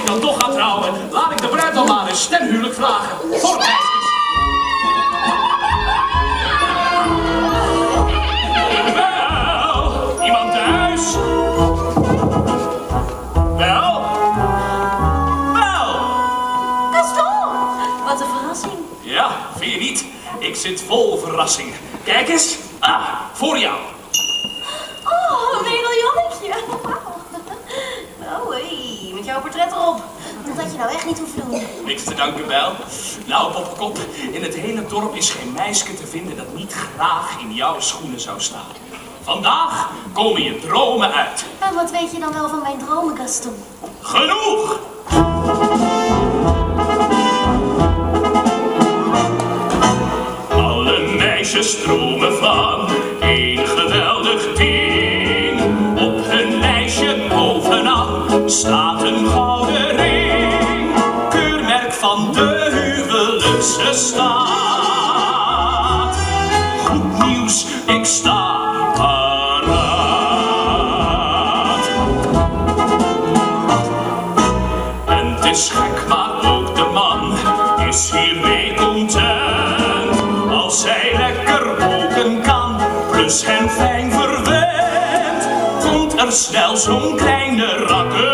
ik dan toch ga trouwen, laat ik de bruid dan maar eens ten huwelijk vragen. Voor meisjes. Wel, iemand thuis? Wel? Wel? Gaston, wat een verrassing. Ja, vind je niet? Ik zit vol verrassingen. Kijk eens. Ah, voor jou. Oh, een medaillonnetje. Oh, hé, met jouw portret erop. Dat had je nou echt niet hoeven doen. Niks te danken, Bijl. Nou, Poppenkop, in het hele dorp is geen meisje te vinden dat niet graag in jouw schoenen zou staan. Vandaag komen je dromen uit. En wat weet je dan wel van mijn dromen, Gaston? Genoeg! Alle meisjes dromen van één geweldig ding. Op hun lijstje bovenaan staat een gouden ring. Keurmerk van de huwelijkse staat. Goed nieuws, ik sta paraat. En het is gek, maar ook de man is hiermee content. Als zij lekker koken kan, plus hen fijn verwend, komt er snel zo'n kleine rakker